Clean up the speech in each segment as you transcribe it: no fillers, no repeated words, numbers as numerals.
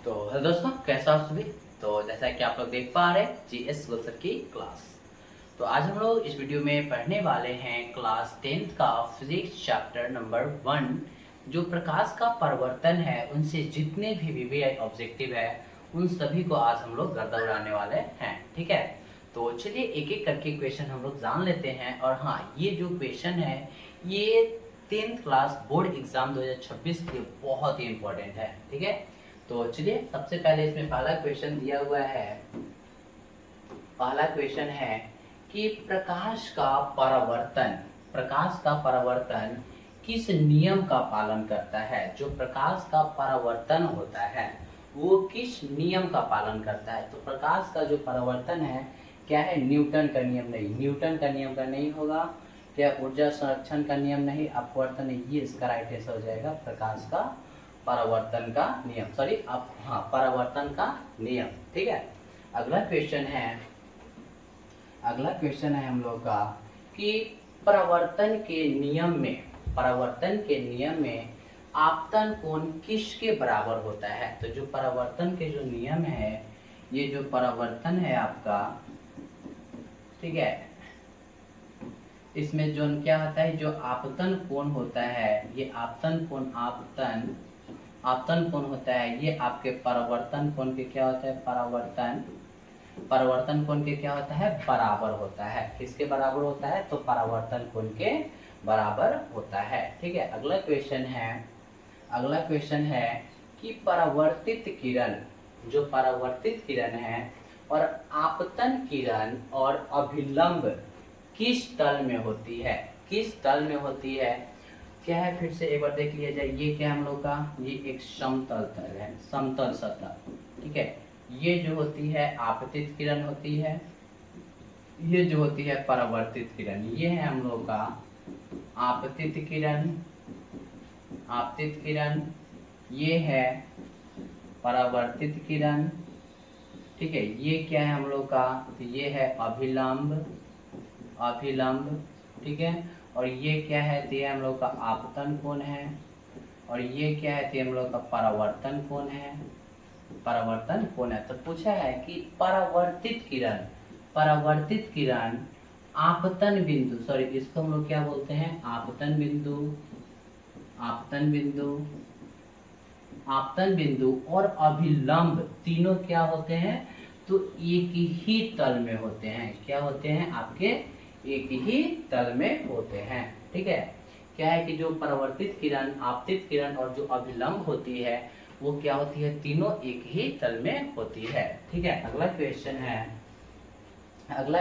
तो हेलो दोस्तों, कैसा आप सभी। तो जैसा कि आप लोग देख पा रहे हैं जीएस सर की क्लास। तो आज हम लोग इस वीडियो में पढ़ने वाले हैं क्लास 10th का फिजिक्स चैप्टर नंबर 1। जो प्रकाश का परिवर्तन है उनसे जितने भी वीवीआई ऑब्जेक्टिव है उन सभी को आज हम लोग गर्दा उड़ाने वाले हैं। ठीक है, तो चलिए एक एक करके क्वेश्चन हम लोग जान लेते हैं। और हाँ, ये जो क्वेश्चन है ये 10th क्लास बोर्ड एग्जाम 2026 के लिए बहुत ही इंपॉर्टेंट है। ठीक है, तो चलिए सबसे पहले इसमें पहला क्वेश्चन दिया हुआ है। पहला क्वेश्चन है कि प्रकाश का परावर्तन किस नियम का पालन करता है। जो प्रकाश का परावर्तन होता है वो किस नियम का पालन करता है। तो प्रकाश का जो परावर्तन है क्या है, न्यूटन का नियम नहीं, न्यूटन का नियम का नहीं होगा। क्या ऊर्जा संरक्षण का नियम नहीं, अपवर्तन नहीं, ये इसका राइट आंसर हो जाएगा प्रकाश का परावर्तन का नियम। सॉरी, परावर्तन का नियम। ठीक है, अगला क्वेश्चन है हम लोग का कि परावर्तन के नियम में आपतन कोण किसके बराबर होता है। तो जो परावर्तन के जो नियम है, ये जो परावर्तन है आपका, ठीक है, इसमें जो क्या होता है, जो आपतन कोण होता है, ये आपतन कोण होता है, ये आपके परावर्तन कोण के क्या होता है, परावर्तन कोण के क्या होता है, बराबर होता है। किसके बराबर होता है, तो परावर्तन कोण के बराबर होता है। ठीक है, अगला क्वेश्चन है कि जो परावर्तित किरण है और आपतन किरण और अभिलंब किस तल में होती है। क्या है, फिर से एक बार देख लिया जाए। ये क्या हम लोग का, ये एक समतल तल है, समतल सतह। ठीक है, ये जो होती है आपतित किरण होती है, ये जो होती है परावर्तित किरण। ये है हम लोग का आपतित किरण, ये है परावर्तित किरण। ठीक है, ये क्या है हम लोग का, ये है अभिलंब। ठीक है, और ये क्या है, तो ये हम लोग का आपतन कोण है। और ये क्या है, तो हम लोग का परावर्तन कोण है। तो पूछा है कि परावर्तित किरण आपतन बिंदु, सॉरी इसको हम लोग क्या बोलते हैं, आपतन बिंदु और अभिलंब तीनों क्या होते हैं, तो एक ही तल में होते हैं। क्या होते हैं आपके, एक ही तल में होते हैं। ठीक है, क्या है कि जो परावर्तित किरण, आपतित किरण और जो अभिलंब होती है वो क्या होती है, तीनों एक ही तल में होती है। ठीक है, अगला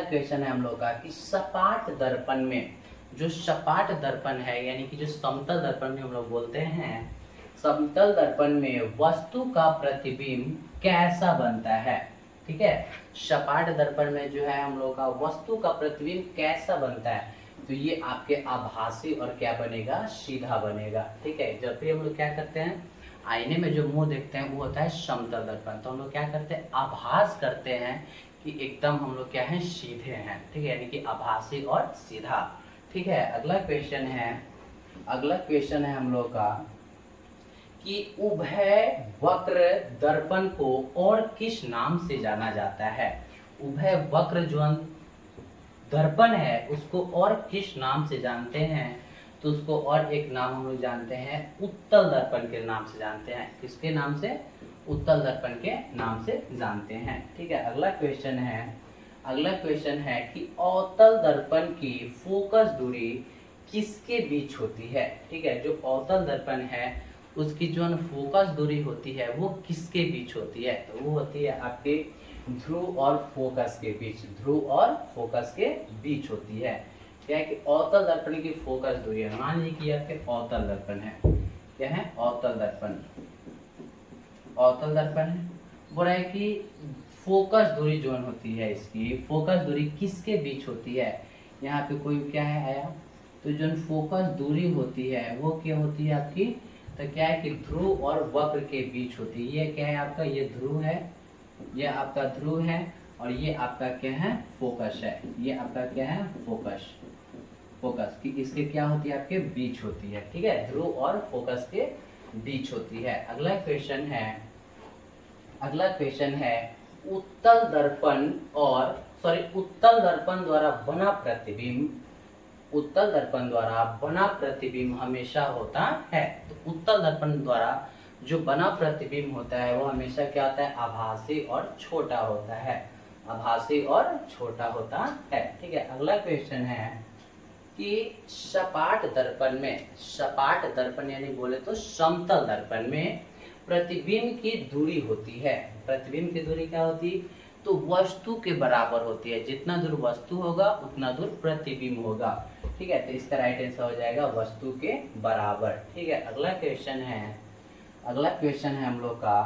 क्वेश्चन है हम लोग का कि सपाट दर्पण में, जो सपाट दर्पण है यानी कि जो समतल दर्पण में हम लोग बोलते हैं, समतल दर्पण में वस्तु का प्रतिबिंब कैसा बनता है। ठीक है, सपाट दर्पण में जो है हम लोग का वस्तु का प्रतिबिंब कैसा बनता है, तो ये आपके आभासी और क्या बनेगा, सीधा बनेगा। ठीक है, जब भी हम लोग क्या करते हैं, आईने में जो मुंह देखते हैं वो होता है समतल दर्पण, तो हम लोग क्या करते हैं, आभास करते हैं कि एकदम हम लोग क्या है, सीधे हैं। ठीक है, यानी कि आभासी और सीधा। ठीक है, अगला क्वेश्चन है हम लोग का कि उभय वक्र दर्पण को और किस नाम से जाना जाता है। उभय वक्र जो दर्पण है उसको और किस नाम से जानते हैं, तो उसको और एक नाम हम लोग जानते हैं, उत्तल दर्पण के नाम से जानते हैं। किसके नाम से, उत्तल दर्पण के नाम से जानते हैं। ठीक है, अगला क्वेश्चन है कि अवतल दर्पण की फोकस दूरी किसके बीच होती है। ठीक है, जो अवतल दर्पण है उसकी जो फोकस दूरी होती है वो किसके बीच होती है, तो वो होती है आपके ध्रुव और फोकस के बीच होती है। क्या है कि अवतल दर्पण की फोकस दूरी है, मान लीजिए कि आपके अवतल दर्पण है, क्या है, अवतल दर्पण है, बोल रहा है कि फोकस दूरी जो होती है, इसकी फोकस दूरी किसके बीच होती है। यहाँ पे कोई क्या है आया, तो जो फोकस दूरी होती है वो क्या होती है आपकी, तो क्या है कि ध्रुव और वक्र के बीच होती है। ये क्या है आपका, ये ध्रुव है, ये आपका ध्रुव है, और ये आपका क्या है, फोकस है। ये आपका क्या है, फोकस की इसके क्या होती है, आपके बीच होती है। ठीक है, ध्रुव और फोकस के बीच होती है। अगला क्वेश्चन है अगला क्वेश्चन है उत्तल दर्पण उत्तल दर्पण द्वारा बना प्रतिबिंब, उत्तल दर्पण द्वारा बना प्रतिबिंब हमेशा होता है। तो उत्तल दर्पण द्वारा जो बना प्रतिबिंब होता है वो हमेशा क्या होता है, आभासी और छोटा होता है, आभासी और छोटा होता है। ठीक है, अगला क्वेश्चन है कि सपाट दर्पण में, सपाट दर्पण यानी बोले तो समतल दर्पण में प्रतिबिंब की दूरी होती है। प्रतिबिंब की दूरी क्या होती है, तो वस्तु के बराबर होती है। जितना दूर वस्तु होगा उतना दूर प्रतिबिंब होगा। ठीक है, तो इसका राइट आंसर हो जाएगा वस्तु के बराबर। ठीक है, अगला क्वेश्चन है, अगला क्वेश्चन है हम लोग का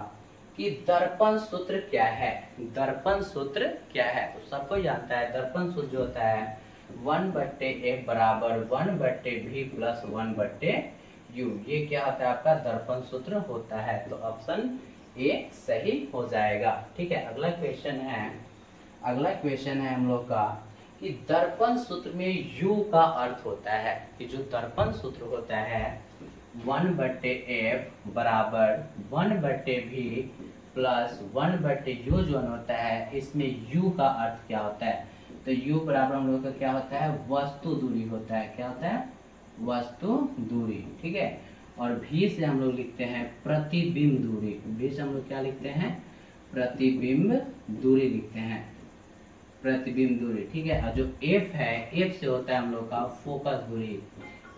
कि दर्पण सूत्र क्या है। दर्पण सूत्र क्या है, तो सबको जानता है दर्पण सूत्र जो होता है 1/f बराबर 1/v प्लस 1/u। ये क्या होता है, आपका दर्पण सूत्र होता है। तो ऑप्शन ए सही हो जाएगा। ठीक है, अगला क्वेश्चन है, अगला क्वेश्चन है हम लोग का कि दर्पण सूत्र में u का अर्थ होता है कि जो दर्पण सूत्र होता है 1/f बराबर 1/v प्लस 1/u जो होता है, इसमें u का अर्थ क्या होता है, तो u बराबर हम लोग का क्या होता है, वस्तु दूरी होता है। क्या होता है, वस्तु दूरी। ठीक है, और v से हम लोग लिखते हैं प्रतिबिंब दूरी। v से हम लोग क्या लिखते हैं, प्रतिबिंब दूरी लिखते हैं, प्रतिबिंब दूरी। ठीक है, और जो f है, f से होता है हम लोग का फोकस दूरी,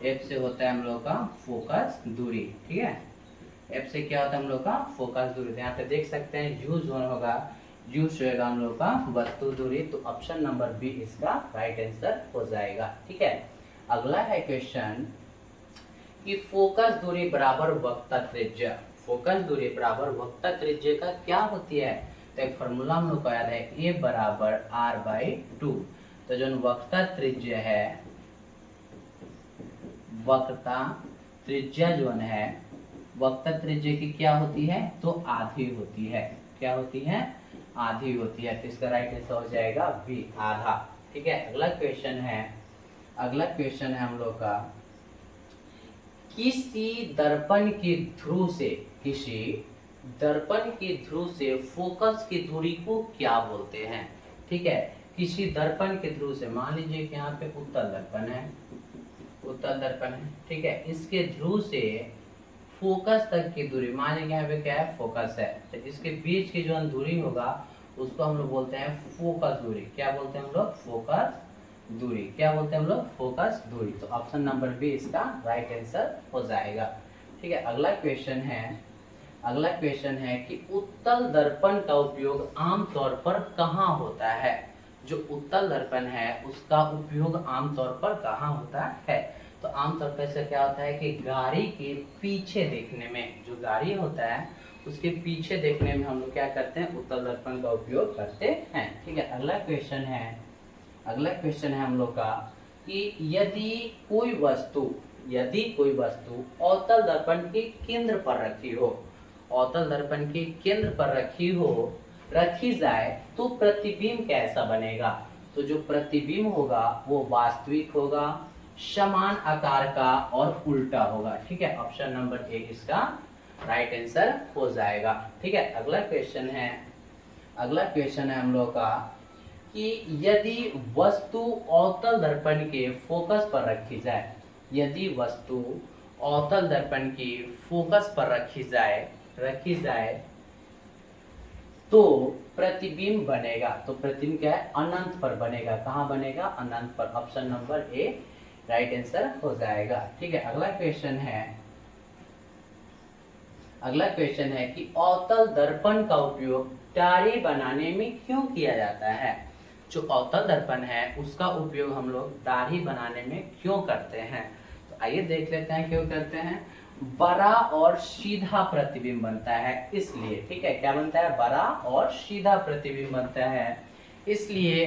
f से होता है हम लोग का फोकस दूरी। ठीक है, f से क्या होता है हम लोग का फोकस दूरी। तो यहाँ पे देख सकते हैं u जोन होगा, u से होगा हम लोग का वस्तु दूरी। तो ऑप्शन नंबर बी इसका राइट आंसर हो जाएगा। ठीक है, अगला है क्वेश्चन कि फोकस दूरी बराबर वक्ता त्रिज्या। फोकस दूरी बराबर वक्ता त्रिज्या का क्या होती है, तो एक फॉर्मूला हम लोग को याद है, a बराबर r/2। तो जो वक्ता त्रिज्या है, वक्ता त्रिज्या जो है, वक्ता त्रिज्या की क्या होती है, तो आधी होती है। क्या होती है, आधी होती है। तो इसका राइट आंसर हो जाएगा बी, आधा। ठीक है, अगला क्वेश्चन है, अगला क्वेश्चन है हम लोग का किसी दर्पण की ध्रुव से, किसी दर्पण की ध्रुव से फोकस की दूरी को क्या बोलते हैं। ठीक है, किसी दर्पण के ध्रुव से, मान लीजिए कि यहाँ पे उत्तल दर्पण है, उत्तल दर्पण है। ठीक है, इसके ध्रुव से फोकस तक की दूरी, मान लीजिए यहाँ पे क्या है, फोकस है, तो इसके बीच की जो दूरी होगा उसको हम लोग बोलते हैं फोकस दूरी। क्या बोलते हैं हम लोग, फोकस दूरी। क्या बोलते हैं हम लोग, फोकस दूरी। तो ऑप्शन नंबर बी इसका राइट आंसर हो जाएगा। ठीक है, अगला क्वेश्चन है, अगला क्वेश्चन है कि उत्तल दर्पण का उपयोग आमतौर पर कहाँ होता है। जो उत्तल दर्पण है उसका उपयोग आमतौर पर कहाँ होता है, तो आमतौर पर ऐसा क्या होता है कि गाड़ी के पीछे देखने में, जो गाड़ी होता है उसके पीछे देखने में हम लोग क्या करते हैं, उत्तल दर्पण का उपयोग करते हैं। ठीक है, अगला क्वेश्चन है, अगला क्वेश्चन है हम लोग का कि यदि कोई वस्तु, यदि कोई वस्तु अवतल दर्पण के केंद्र पर रखी हो, अवतल दर्पण के केंद्र पर रखी हो, रखी जाए तो प्रतिबिंब कैसा बनेगा। तो जो प्रतिबिंब होगा वो वास्तविक होगा, समान आकार का और उल्टा होगा। ठीक है, ऑप्शन नंबर ए इसका राइट आंसर हो जाएगा। ठीक है, अगला क्वेश्चन है, अगला क्वेश्चन है हम लोग का कि यदि वस्तु अवतल दर्पण के फोकस पर रखी जाए, यदि वस्तु अवतल दर्पण की फोकस पर रखी जाए तो प्रतिबिंब बनेगा। तो प्रतिबिंब क्या है, अनंत पर बनेगा। कहाँ बनेगा, अनंत पर। Option number A right answer हो जाएगा। ठीक है, अगला क्वेश्चन है, अगला क्वेश्चन है कि अवतल दर्पण का उपयोग दाढ़ी बनाने में क्यों किया जाता है। जो अवतल दर्पण है उसका उपयोग हम लोग दाढ़ी बनाने में क्यों करते हैं, तो आइए देख लेते हैं क्यों करते हैं। बड़ा और सीधा प्रतिबिंब बनता है इसलिए। ठीक है, क्या बनता है, बड़ा और सीधा प्रतिबिंब बनता है, इसलिए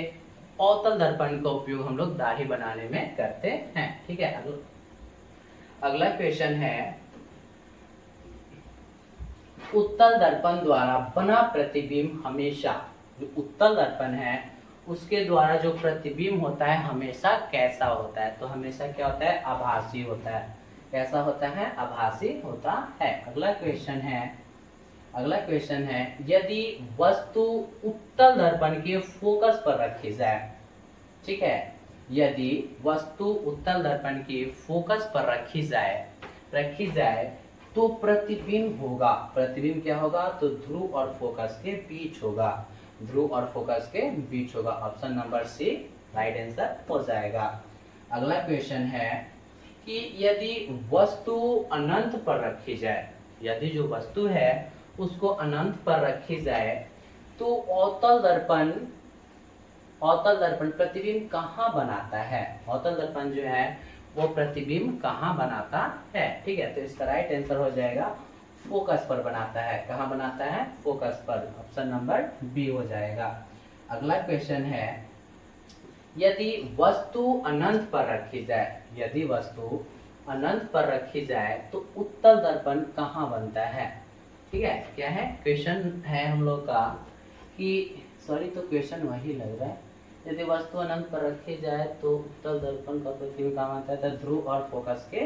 अवतल दर्पण का उपयोग हम लोग दाढ़ी बनाने में करते हैं। ठीक है, अगला क्वेश्चन है उत्तल दर्पण द्वारा बना प्रतिबिंब हमेशा, जो उत्तल दर्पण है उसके द्वारा जो प्रतिबिंब होता है हमेशा कैसा होता है, तो हमेशा क्या होता है, आभासी होता है। कैसा होता है, आभासी होता है। अगला क्वेश्चन है, अगला क्वेश्चन है, यदि वस्तु उत्तल दर्पण के फोकस पर रखी जाए, ठीक है, यदि वस्तु उत्तल दर्पण के फोकस पर रखी जाए तो प्रतिबिंब होगा, प्रतिबिंब क्या होगा, तो ध्रुव और फोकस के बीच होगा, ध्रुव और फोकस के बीच होगा। Option number C right answer हो जाएगा। अगला क्वेश्चन है कि यदि वस्तु अनंत पर रखी जाए, यदि जो वस्तु है उसको अनंत पर रखी जाए तो अवतल दर्पण प्रतिबिंब कहाँ बनाता है, अवतल दर्पण जो है वो प्रतिबिंब कहाँ बनाता है, ठीक है। तो इसका राइट आंसर हो जाएगा फोकस पर बनाता है। कहाँ बनाता है, फोकस पर। ऑप्शन नंबर बी हो जाएगा। अगला क्वेश्चन है, यदि वस्तु अनंत पर रखी जाए, यदि वस्तु अनंत पर रखी जाए तो उत्तल दर्पण कहाँ बनता है, ठीक है। क्या है क्वेश्चन है हम लोग का कि सॉरी, तो क्वेश्चन वही लग रहा है, यदि वस्तु अनंत पर रखी जाए तो उत्तल दर्पण का प्रतिबिंब कहाँ बनता है, तो ध्रुव और फोकस के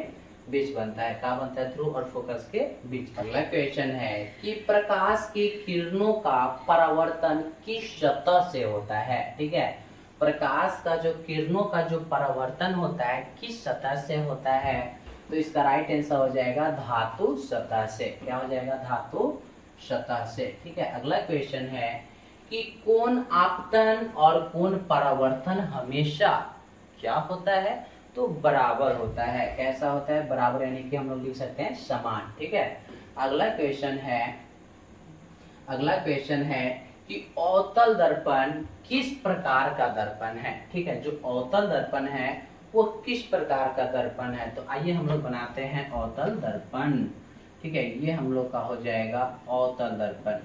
बीच बनता है। कहाँ बनता है, ध्रुव और फोकस के बीच। अगला क्वेश्चन है कि प्रकाश की किरणों का परावर्तन किस सतह से होता है, ठीक है। प्रकाश का जो किरणों का जो परावर्तन होता है किस सतह से होता है, तो इसका राइट आंसर हो जाएगा धातु सतह से। क्या हो जाएगा, धातु सतह से, ठीक है। अगला क्वेश्चन है कि कोण आपतन और कोण परावर्तन हमेशा क्या होता है, तो बराबर होता है। कैसा होता है, बराबर, यानी कि हम लोग लिख सकते हैं समान, ठीक है। अगला क्वेश्चन है कि अवतल दर्पण किस प्रकार का दर्पण है, ठीक है। जो अवतल दर्पण है वो किस प्रकार का दर्पण है, तो आइए हम लोग बनाते हैं अवतल दर्पण, ठीक है। ये हम लोग का हो जाएगा अवतल दर्पण।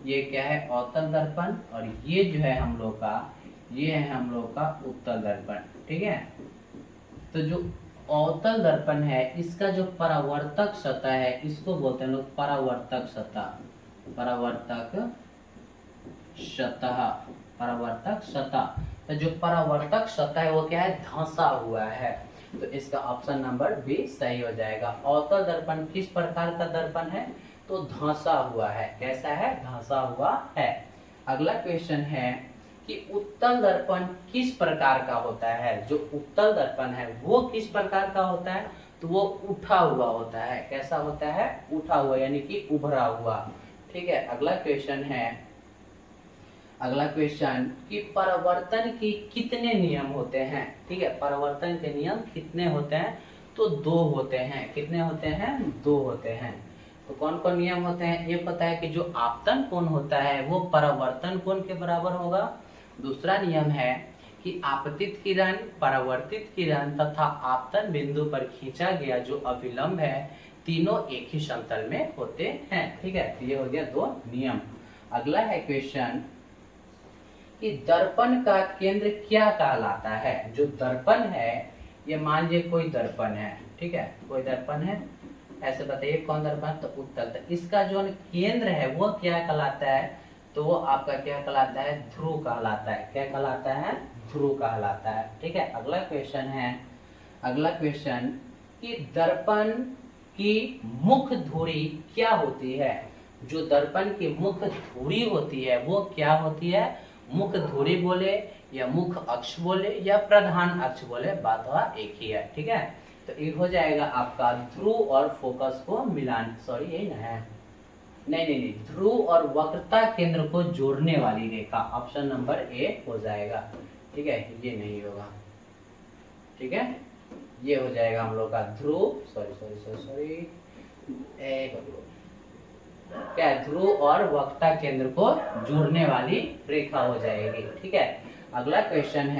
ये क्या है, अवतल दर्पण, और ये जो है हम लोग का, ये है हम लोग का उत्तल दर्पण, ठीक है। तो जो अवतल दर्पण है इसका जो परावर्तक सतह है इसको बोलते हैं लोग परावर्तक सतह, परावर्तक सतह। तो जो परावर्तक सतह है वो क्या है, धंसा हुआ है। तो इसका ऑप्शन नंबर बी सही हो जाएगा। अवतल दर्पण किस प्रकार का दर्पण है, तो धंसा हुआ है। कैसा है, धंसा हुआ है। अगला क्वेश्चन है कि उत्तल दर्पण किस प्रकार का होता है। जो उत्तल दर्पण है वो किस प्रकार का होता है, तो वो उठा हुआ होता है। कैसा होता है, उठा हुआ, यानी कि उभरा हुआ, ठीक है। अगला क्वेश्चन कि परावर्तन की कितने नियम होते हैं, ठीक है। परावर्तन के नियम कितने होते हैं, तो 2 होते हैं। कितने होते हैं, 2 होते हैं। तो कौन कौन नियम होते हैं, ये पता है कि जो आपतन कोण होता है वो परावर्तन कोण के बराबर होगा। दूसरा नियम है कि आपतित किरण, परावर्तित किरण तथा आपतन बिंदु पर खींचा गया जो अभिलंब है तीनों एक ही समतल में होते हैं, ठीक है। तो ये हो गया 2 नियम। अगला है क्वेश्चन कि दर्पण का केंद्र क्या कहलाता है। जो दर्पण है, ये मान लीजिए कोई दर्पण है, ठीक है, कोई दर्पण है, ऐसे बताइए कौन दर्पण, तो उत्तल। तो इसका जो केंद्र है वो क्या कहलाता है, तो वो आपका क्या कहलाता है, ध्रुव कहलाता है। क्या कहलाता है, ध्रुव कहलाता है, ठीक है। अगला क्वेश्चन कि दर्पण की मुख्य धुरी क्या होती है। जो दर्पण की मुख्य धुरी होती है वो क्या होती है, मुख्य धुरी बोले या मुख्य अक्ष बोले या प्रधान अक्ष बोले, बात एक ही है, ठीक है। तो ये हो जाएगा आपका ध्रुव और फोकस को मिलान, सॉरी यही ना है, नहीं, ध्रुव और वक्रता केंद्र को जोड़ने वाली रेखा। ऑप्शन नंबर ए हो जाएगा, ठीक है। ये नहीं होगा, ठीक है। ये हो जाएगा हम लोग का ध्रुव, सॉरी क्या है, ध्रुव और वक्रता केंद्र को जोड़ने वाली रेखा हो जाएगी, ठीक है। अगला क्वेश्चन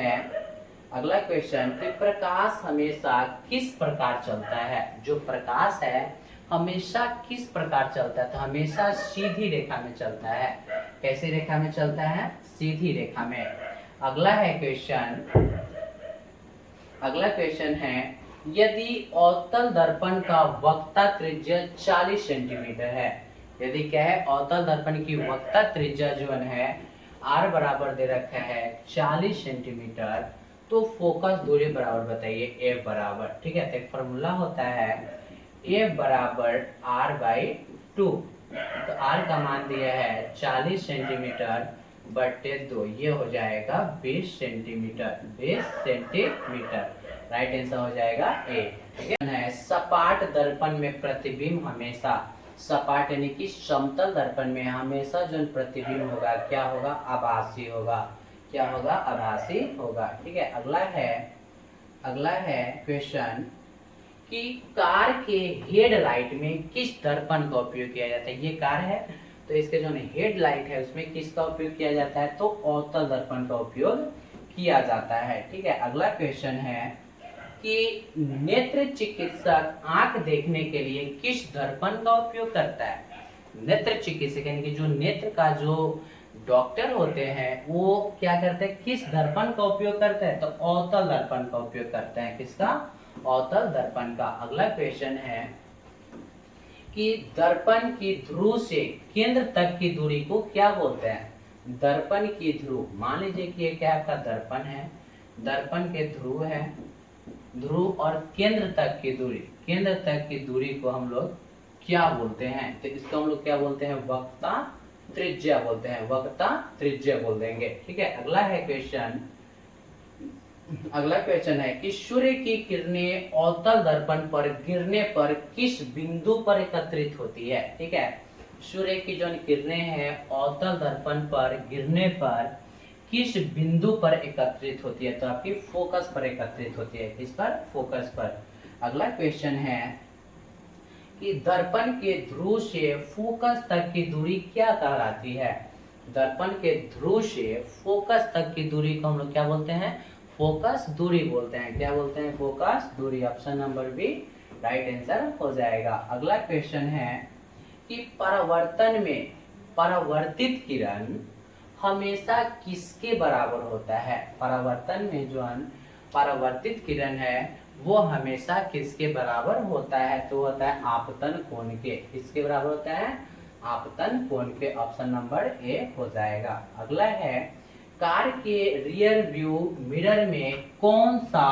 कि प्रकाश हमेशा किस प्रकार चलता है। जो प्रकाश है हमेशा किस प्रकार चलता है, तो हमेशा सीधी रेखा में चलता है। कैसी रेखा में चलता है, सीधी रेखा में। अगला क्वेश्चन है यदि अवतल दर्पण का वक्रता त्रिज्या 40 सेंटीमीटर है, यदि क्या है, अवतल दर्पण की वक्रता त्रिज्या जो है r बराबर दे रखा है 40 सेंटीमीटर, तो फोकस दूरी बराबर बताइए, f बराबर, ठीक है। तो एक फॉर्मूला होता है f बराबर r/2, तो r का मान दिया है 40 सेंटीमीटर बटे 2, ये हो जाएगा 20 सेंटीमीटर, 20 सेंटीमीटर। राइट आंसर हो जाएगा ए। ठीक है, सपाट दर्पण में प्रतिबिंब हमेशा, सपाट यानी कि समतल दर्पण में हमेशा जो प्रतिबिंब होगा क्या होगा, आभासी होगा। क्या होगा, आभासी होगा। ठीक है, अगला है क्वेश्चन कि कार के हेडलाइट में किस दर्पण का उपयोग किया जाता है। ये कार है तो इसके जो हेडलाइट है उसमें किसका उपयोग किया जाता है, तो अवतल दर्पण का उपयोग किया जाता है। ठीक है, अगला क्वेश्चन है कि नेत्र चिकित्सक आंख देखने के लिए किस दर्पण का उपयोग करता है। नेत्र चिकित्सक यानी कि जो नेत्र का जो डॉक्टर होते हैं वो क्या करते हैं, किस दर्पण का उपयोग करते हैं, तो अवतल दर्पण का उपयोग करते हैं। किसका, अवतल दर्पण का। अगला क्वेश्चन है कि दर्पण की ध्रुव से केंद्र तक की दूरी को क्या बोलते हैं। दर्पण की ध्रुव, मान लीजिए कि ये क्या आपका दर्पण है, दर्पण के ध्रुव है, ध्रुव और केंद्र तक की दूरी, केंद्र तक की दूरी को हम लोग क्या बोलते हैं, तो इसको हम लोग क्या बोलते हैं, वक्रता त्रिज्या बोलते हैं, वक्रता त्रिज्या बोल देंगे। ठीक है, अगला क्वेश्चन है कि सूर्य की किरणें अवतल दर्पण पर गिरने पर किस बिंदु पर एकत्रित होती है। ठीक है, सूर्य की जो किरणें हैं अवतल दर्पण पर गिरने पर किस बिंदु पर एकत्रित होती है, तो आपकी फोकस पर एकत्रित होती है। किस पर, फोकस पर। अगला क्वेश्चन है कि दर्पण के ध्रुव से फोकस तक की दूरी क्या कहलाती है। दर्पण के ध्रुव से फोकस तक की दूरी को हम लोग क्या बोलते हैं, फोकस दूरी बोलते हैं। क्या बोलते हैं, फोकस दूरी। Option number B right answer हो जाएगा। अगला क्वेश्चन है कि परावर्तन में परावर्तित किरण हमेशा किसके बराबर होता है। परावर्तन में जो परावर्तित किरण है वो हमेशा किसके बराबर होता है, तो होता है आपतन कोण के। किसके बराबर होता है, आपतन कोण के। ऑप्शन नंबर ए हो जाएगा। अगला है कार के रियर व्यू मिरर में कौन सा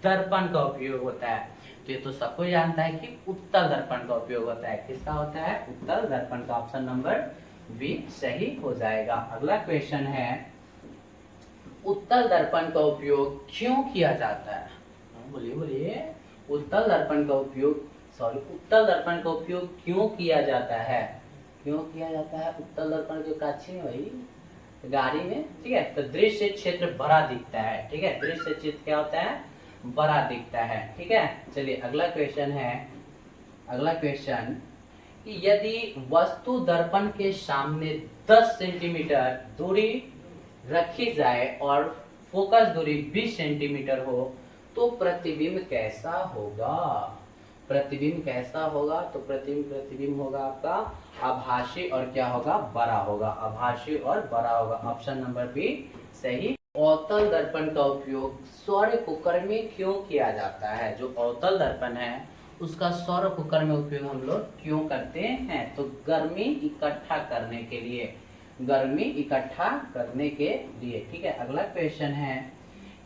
दर्पण का उपयोग होता है, तो ये तो सबको जानता है कि उत्तल दर्पण का उपयोग होता है। किसका होता है, उत्तल दर्पण का। ऑप्शन नंबर बी सही हो जाएगा। अगला क्वेश्चन है उत्तल दर्पण का उपयोग क्यों किया जाता है। बोलिए उत्तल दर्पण का उपयोग, उत्तल दर्पण का उपयोग क्यों किया जाता है, क्यों किया जाता है उत्तल दर्पण के काछी में भाई, गाड़ी में। ठीक है, तो दृश्य क्षेत्र बड़ा दिखता है। ठीक है, दृश्य क्षेत्र क्या होता है, बड़ा दिखता है। ठीक है, चलिए अगला क्वेश्चन है, अगला क्वेश्चन कि यदि वस्तु दर्पण के सामने 10 सेंटीमीटर दूरी रखी जाए और फोकस दूरी 20 सेंटीमीटर हो तो प्रतिबिंब कैसा होगा। प्रतिबिंब कैसा होगा, तो प्रतिबिंब होगा आपका आभासी और क्या होगा, बड़ा होगा। आभासी और बड़ा होगा। ऑप्शन नंबर बी सही। अवतल दर्पण का उपयोग सौर कुकर में क्यों किया जाता है। जो अवतल दर्पण है उसका सौर कुकर में उपयोग हम लोग क्यों करते हैं, तो गर्मी इकट्ठा करने के लिए, गर्मी इकट्ठा करने के लिए। ठीक है, अगला क्वेश्चन है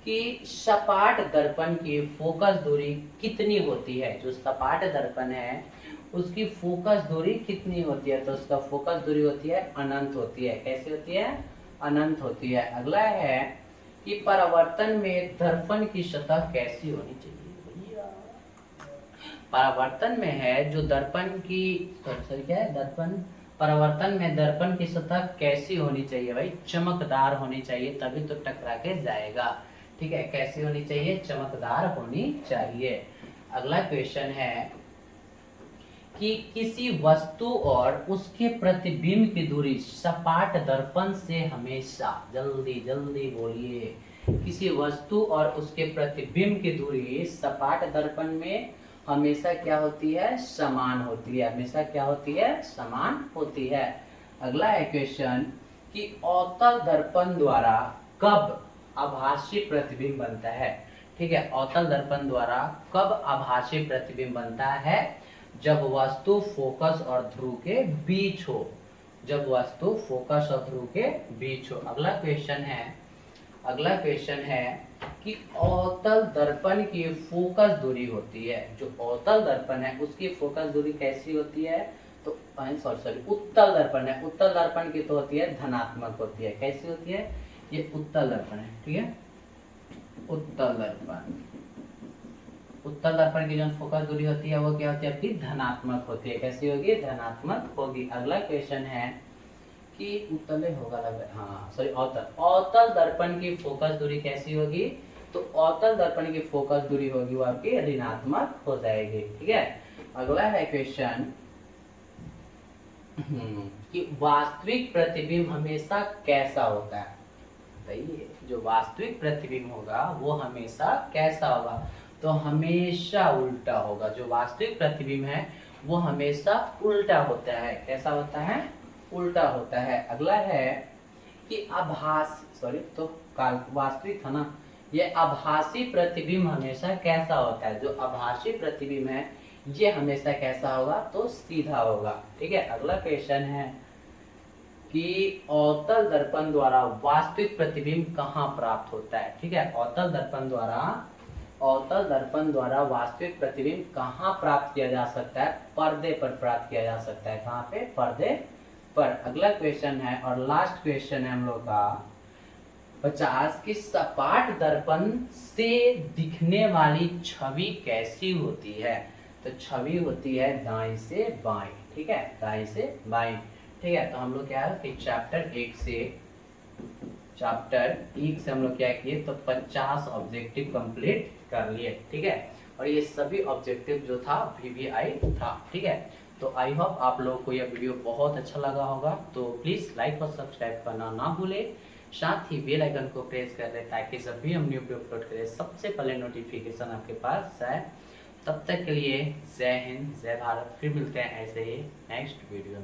कि सपाट दर्पण की फोकस दूरी कितनी होती है। जो सपाट दर्पण है उसकी फोकस दूरी कितनी होती है, तो उसका फोकस दूरी होती है अनंत होती है। कैसे होती है, अनंत होती है। अगला है कि परावर्तन में दर्पण की सतह कैसी होनी चाहिए। परावर्तन में है जो दर्पण की क्या है, दर्पण परावर्तन में दर्पण की सतह कैसी होनी चाहिए भाई, चमकदार होनी चाहिए, तभी तो टकरा के जाएगा। ठीक है, कैसी होनी चाहिए, चमकदार होनी चाहिए। अगला क्वेश्चन है कि किसी वस्तु और उसके प्रतिबिंब की दूरी सपाट दर्पण से हमेशा, जल्दी जल्दी बोलिए, किसी वस्तु और उसके प्रतिबिंब की दूरी सपाट दर्पण में हमेशा क्या होती है, समान होती है। हमेशा क्या होती है, समान होती है। अगला है क्वेश्चन कि अवतल दर्पण द्वारा कब आभासी प्रतिबिंब बनता है। ठीक है, अवतल दर्पण द्वारा कब आभासी प्रतिबिंब बनता है, जब वस्तु फोकस और ध्रुव के बीच हो, जब वस्तु फोकस और ध्रुव के बीच हो। अगला क्वेश्चन है, अगला क्वेश्चन है कि अवतल दर्पण की फोकस दूरी होती है, जो अवतल दर्पण है उसकी फोकस दूरी कैसी होती है, तो सॉरी उत्तल दर्पण है, उत्तल दर्पण की तो होती है धनात्मक होती है। कैसी होती है? ये उत्तल दर्पण है, ठीक है। उत्तल दर्पण, उत्तल दर्पण की जो फोकस दूरी होती है वो क्या होती है आपकी? धनात्मक होती है। कैसी होगी? धनात्मक होगी। अगला क्वेश्चन है कि उत्तले होगा लग रहा है, हाँ सॉरी अवतल, अवतल दर्पण की फोकस दूरी कैसी होगी? तो अवतल दर्पण की फोकस दूरी होगी वो आपकी ऋणात्मक हो जाएगी, ठीक है। अगला है क्वेश्चन कि वास्तविक प्रतिबिंब हमेशा कैसा होता है? बताइए, जो वास्तविक प्रतिबिंब होगा वो हमेशा कैसा होगा? तो हमेशा उल्टा होगा। जो वास्तविक प्रतिबिंब है वो हमेशा उल्टा होता है। कैसा होता है? उल्टा होता है। अगला है कि तो काल वास्तविक था ना, ये आभासी प्रतिबिंब हमेशा कैसा होता है? जो आभासी प्रतिबिंब है ये हमेशा कैसा होगा? तो सीधा होगा, ठीक है। अगला क्वेश्चन है कि अवतल दर्पण द्वारा वास्तविक प्रतिबिंब कहाँ प्राप्त होता है? ठीक है, अवतल दर्पण द्वारा वास्तविक प्रतिबिंब कहाँ प्राप्त किया जा सकता है? पर्दे पर प्राप्त किया जा सकता है। कहाँ पे? पर्दे पर। अगला क्वेश्चन है और लास्ट क्वेश्चन है हम लोग का 50 की सपाट दर्पण से दिखने वाली छवि कैसी होती है? तो छवि होती है दाएं से बाएं, ठीक है, दाएं से बाएं, ठीक है। तो हम लोग क्या है कि चैप्टर 1 से हम लोग क्या किए? तो 50 ऑब्जेक्टिव कंप्लीट कर लिए, ठीक है। और ये सभी ऑब्जेक्टिव जो था VVI था, ठीक है। तो आई होप आप लोगों को यह वीडियो बहुत अच्छा लगा होगा। तो प्लीज़ लाइक और सब्सक्राइब करना ना भूलें, साथ ही बेल आइकन को प्रेस कर दें ताकि जब भी हम न्यू वीडियो अपलोड करें सबसे पहले नोटिफिकेशन आपके पास जाए। तब तक के लिए जय हिंद, जय भारत। फिर मिलते हैं ऐसे ही नेक्स्ट वीडियो में।